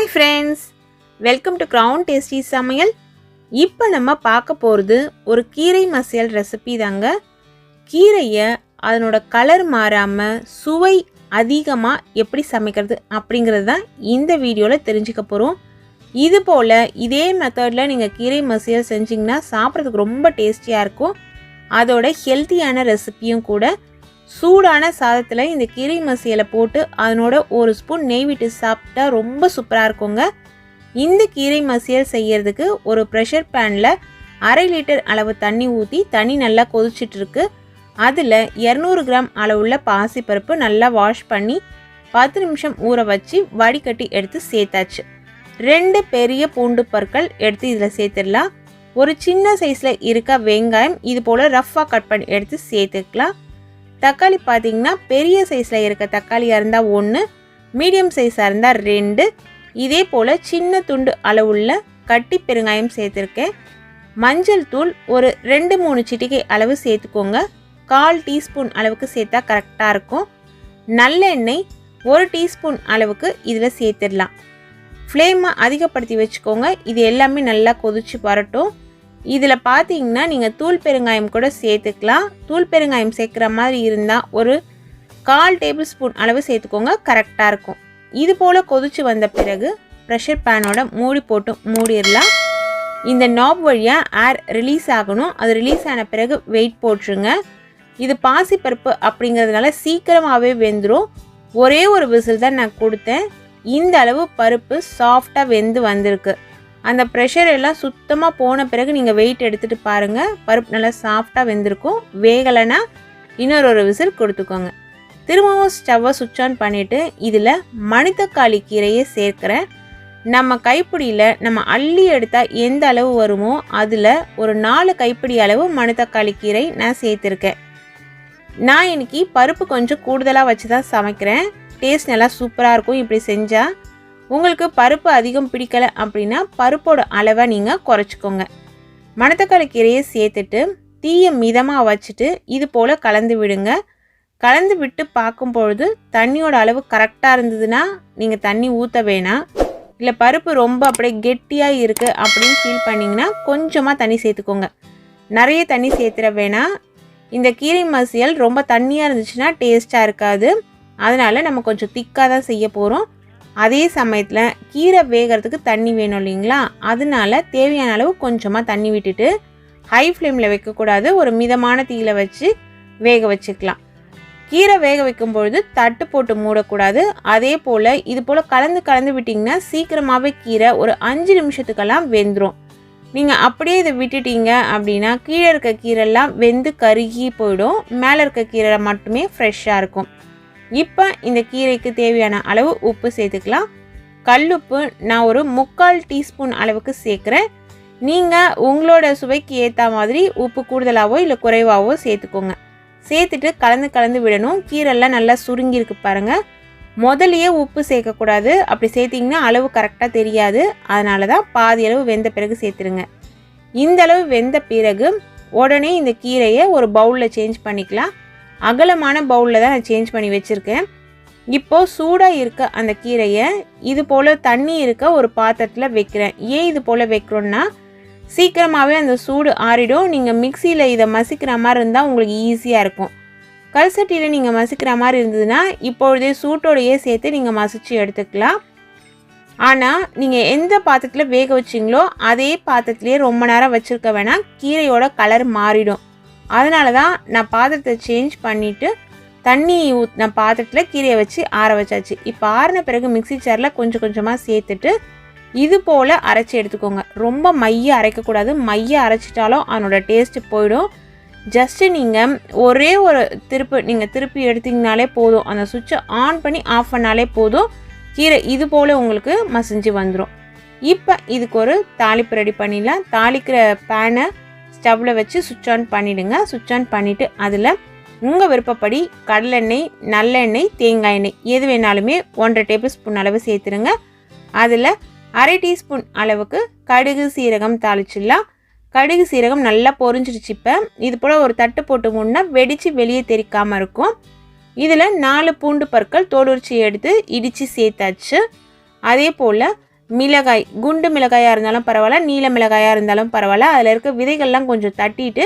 Hi friends, welcome to Crown Tasty Samayal. இப்போ நம்ம பார்க்க போகிறது ஒரு கீரை மசியல் ரெசிபி தாங்க. கீரையை அதனோட கலர் மாறாமல் சுவை அதிகமாக எப்படி சமைக்கிறது அப்படிங்கிறது தான் இந்த வீடியோவில் தெரிஞ்சுக்க போகிறோம். இது போல் இதே மெத்தடில் நீங்கள் கீரை மசியல் செஞ்சிங்கன்னா சாப்பிட்றதுக்கு ரொம்ப டேஸ்டியாக இருக்கும். அதோட ஹெல்த்தியான ரெசிபியும் கூட. சூடான சாதத்தில் இந்த கீரை மசியலை போட்டு அதனோட ஒரு ஸ்பூன் நெய் விட்டு சாப்பிட்டா ரொம்ப சூப்பராக இருக்குங்க. இந்த கீரை மசியல் செய்யறதுக்கு ஒரு ப்ரெஷர் பேனில் 1/2 லிட்டர் அளவு தண்ணி ஊற்றி தண்ணி நல்லா கொதிச்சிட்ருக்கு. அதில் 200 கிராம் அளவுள்ள பாசிப்பருப்பு நல்லா வாஷ் பண்ணி 10 நிமிஷம் ஊற வச்சு வடிகட்டி எடுத்து சேர்த்தாச்சு. 2 பெரிய பூண்டு பற்கள் எடுத்து இதில் சேர்த்துடலாம். ஒரு சின்ன சைஸில் இருக்க வெங்காயம் இது போல் ரஃப்பாக கட் பண்ணி எடுத்து சேர்த்துக்கலாம். தக்காளி பார்த்திங்கன்னா பெரிய சைஸில் இருக்க தக்காளியாக இருந்தால் 1, மீடியம் சைஸாக இருந்தால் 2, இதே போல் சின்ன துண்டு அளவுள்ள கட்டி பெருங்காயம் சேர்த்துருக்கேன். மஞ்சள் தூள் ஒரு 2-3 சிட்டிகை அளவு சேர்த்துக்கோங்க. 1/4 டீஸ்பூன் அளவுக்கு சேர்த்தா கரெக்டாக இருக்கும். நல்லெண்ணெய் 1 டீஸ்பூன் அளவுக்கு இதில் சேர்த்துடலாம். ஃப்ளேமை அதிகப்படுத்தி வச்சுக்கோங்க. இது எல்லாமே நல்லா கொதிச்சு வரட்டும். இதில் பார்த்தீங்கன்னா நீங்கள் தூள் பெருங்காயம் கூட சேர்த்துக்கலாம். தூள் பெருங்காயம் சேர்க்குற மாதிரி இருந்தால் ஒரு 1/4 டேபிள் ஸ்பூன் அளவு சேர்த்துக்கோங்க, கரெக்டாக இருக்கும். இது போல் கொதிச்சு வந்த பிறகு ப்ரெஷர் பேனோட மூடி போட்டு மூடிடலாம். இந்த நாப் வழியாக ஏர் ரிலீஸ் ஆகணும். அது ரிலீஸ் ஆன பிறகு வெயிட் போட்டுருங்க. இது பாசிப்பருப்பு அப்படிங்கிறதுனால சீக்கிரமாகவே வெந்துடும். ஒரே ஒரு விசில் தான் நான் கொடுத்தேன். இந்த அளவு பருப்பு சாஃப்டாக வெந்து வந்திருக்கு. அந்த ப்ரெஷர் எல்லாம் சுத்தமாக போன பிறகு நீங்கள் வெயிட் எடுத்துகிட்டு பாருங்கள். பருப்பு நல்லா சாஃப்டாக வெந்திருக்கும். வேகலைன்னா இன்னொரு விசில் கொடுத்துக்கோங்க. திரும்பவும் ஸ்டவ்வை சுவிட்ச் ஆன் பண்ணிவிட்டு இதில் மணத்தக்காளி கீரையை சேர்க்குறேன். நம்ம கைப்பிடியில் நம்ம அள்ளி எடுத்தால் எந்த அளவு வருமோ அதில் ஒரு 4 கைப்பிடி அளவு மணத்தக்காளி கீரை நான் சேர்த்துருக்கேன். நான் இன்றைக்கி பருப்பு கொஞ்சம் கூடுதலாக வச்சு தான் சமைக்கிறேன். டேஸ்ட் நல்லா சூப்பராக இருக்கும். இப்படி செஞ்சால் உங்களுக்கு பருப்பு அதிகம் பிடிக்கலை அப்படின்னா பருப்போட அளவை நீங்கள் குறைச்சிக்கோங்க. மணத்தக்காளி கீரையை சேர்த்துட்டு தீயை மிதமாக வச்சுட்டு இது போல் கலந்து விடுங்க. கலந்து விட்டு பார்க்கும்பொழுது தண்ணியோட அளவு கரெக்டாக இருந்ததுன்னா நீங்கள் தண்ணி ஊற்ற வேணாம். இல்லை பருப்பு ரொம்ப அப்படியே கெட்டியாக இருக்குது அப்படின்னு ஃபீல் பண்ணிங்கன்னா கொஞ்சமாக தண்ணி சேர்த்துக்கோங்க. நிறைய தண்ணி சேர்த்துட வேணாம். இந்த கீரை மசியல் ரொம்ப தண்ணியாக இருந்துச்சுன்னா டேஸ்ட்டாக இருக்காது. அதனால் நம்ம கொஞ்சம் திக்காக தான் செய்ய போகிறோம். அதே சமயத்தில் கீரை வேகிறதுக்கு தண்ணி வேணும் இல்லைங்களா, அதனால தேவையான அளவு கொஞ்சமாக தண்ணி விட்டுட்டு ஹை ஃப்ளேமில் வைக்கக்கூடாது. ஒரு மிதமான தீயில் வச்சு வேக வச்சுக்கலாம். கீரை வேக வைக்கும்பொழுது தட்டு போட்டு மூடக்கூடாது. அதே போல் இது போல் கலந்து விட்டிங்கன்னா சீக்கிரமாகவே கீரை ஒரு 5 நிமிஷத்துக்கெல்லாம் வெந்துடும். நீங்கள் அப்படியே இதை விட்டுட்டீங்க அப்படின்னா கீழே இருக்க கீரைலாம் வெந்து கருகி போயிடும். மேலே இருக்க கீரை மட்டுமே ஃப்ரெஷ்ஷாக இருக்கும். இப்போ இந்த கீரைக்கு தேவையான அளவு உப்பு சேர்த்துக்கலாம். கல்லுப்பு நான் ஒரு 3/4 டீஸ்பூன் அளவுக்கு சேர்க்குறேன். நீங்கள் உங்களோட சுவைக்கு ஏற்ற மாதிரி உப்பு கூடுதலாகவோ இல்லை குறைவாகவோ சேர்த்துக்கோங்க. சேர்த்துட்டு கலந்து விடணும். கீரைலாம் நல்லா சுருங்கியிருக்கு பாருங்கள். முதலையே உப்பு சேர்க்கக்கூடாது. அப்படி சேர்த்திங்கன்னா அளவு கரெக்டாக தெரியாது. அதனால தான் பாதி அளவு வெந்த பிறகு சேர்த்துருங்க. இந்த அளவு வெந்த பிறகு உடனே இந்த கீரையை ஒரு பவுலில் சேஞ்ச் பண்ணிக்கலாம். அகலமான பவுலில் தான் நான் சேஞ்ச் பண்ணி வச்சுருக்கேன். இப்போது சூடாக இருக்க அந்த கீரையை இது போல் தண்ணி இருக்க ஒரு பாத்திரத்தில் வைக்கிறேன். ஏன் இது போல் வைக்கிறோன்னா சீக்கிரமாகவே அந்த சூடு ஆறிடும். நீங்கள் மிக்சியில் இதை மசிக்கிற மாதிரி இருந்தால் உங்களுக்கு ஈஸியாக இருக்கும். கல்சட்டியில் நீங்கள் மசிக்கிற மாதிரி இருந்ததுன்னா இப்பொழுதே சூட்டோடையே சேர்த்து நீங்கள் மசித்து எடுத்துக்கலாம். ஆனால் நீங்கள் எந்த பாத்திரத்தில் வேக வச்சிங்களோ அதே பாத்திரத்துலேயே ரொம்ப நேரம் வச்சுருக்க வேணாம். கீரையோட கலர் மாறிடும். அதனால தான் நான் பாத்திரத்தை சேஞ்ச் பண்ணிவிட்டு தண்ணி ஊற்றின பாத்திரத்தில் கீரையை வச்சு ஆற வச்சாச்சு. இப்போ ஆறின பிறகு மிக்ஸி ஜாரில் கொஞ்சமாக சேர்த்துட்டு இது போல் அரைச்சி எடுத்துக்கோங்க. ரொம்ப மைய அரைக்கக்கூடாது. மைய அரைச்சிட்டாலும் அதனோட டேஸ்ட்டு போயிடும். ஜஸ்ட்டு நீங்கள் ஒரே ஒரு திருப்பி எடுத்திங்கனாலே போதும். அந்த சுவிட்சை ஆன் பண்ணி ஆஃப் பண்ணாலே போதும். கீரை இது போல் உங்களுக்கு மசிஞ்சு வந்துடும். இப்போ இதுக்கு ஒரு தாளிப்பு ரெடி பண்ணிடலாம். தாளிக்கிற பேனை ஸ்டவ்வில் வச்சு சுவிட்ச் ஆன் பண்ணிவிடுங்க. சுவிட்ச் ஆன் பண்ணிவிட்டு அதில் உங்கள் விருப்பப்படி கடலெண்ணெய், நல்லெண்ணெய், தேங்காய் எண்ணெய் எது வேணாலுமே 1/2 டேபிள் ஸ்பூன் அளவு சேர்த்துருங்க. அதில் 1/2 டீஸ்பூன் அளவுக்கு கடுகு சீரகம் தாளிச்சிடலாம். கடுகு சீரகம் நல்லா பொரிஞ்சிடுச்சு. இப்போ இது போல் ஒரு தட்டு போட்டு மூடினா வெடித்து வெளியே தெரிக்காமல் இருக்கும். இதில் 4 பூண்டு பற்கள் தோலுரிச்சி எடுத்து இடித்து சேர்த்தாச்சு. அதே போல் மிளகாய், குண்டு மிளகாயாக இருந்தாலும் பரவாயில்ல, நீல மிளகாயாக இருந்தாலும் பரவாயில்ல, அதில் இருக்க விதைகள்லாம் கொஞ்சம் தட்டிட்டு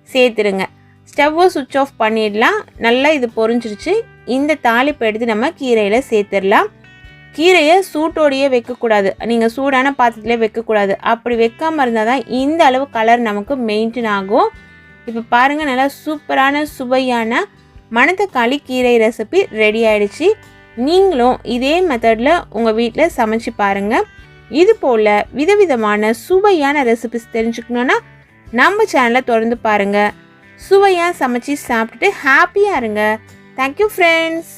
சேர்த்துருங்க. ஸ்டவ்வை சுவிட்ச் ஆஃப் பண்ணிடலாம். நல்லா இது பொரிஞ்சிருச்சு. இந்த தாளிப்பை எடுத்து நம்ம கீரையில் சேர்த்துடலாம். கீரையை சூட்டோடையே வைக்கக்கூடாது, நீங்கள் சூடான பாத்திரத்திலே வைக்கக்கூடாது. அப்படி வைக்காமல் இருந்தால் தான் இந்த அளவு கலர் நமக்கு மெயின்டைன் ஆகும். இப்போ பாருங்கள், நல்லா சூப்பரான சுவையான மணத்தக்காளி கீரை ரெசிபி ரெடி ஆகிடுச்சு. நீங்களும் இதே மெத்தடில் உங்கள் வீட்டில் சமைச்சு பாருங்கள். இது போல் விதவிதமான சுவையான ரெசிபிஸ் தெரிஞ்சுக்கணுன்னா நம்ம சேனலை தொடர்ந்து பாருங்கள். சுவையாக சமைச்சு சாப்பிட்டுட்டு ஹாப்பியாக இருங்க. Thank you friends.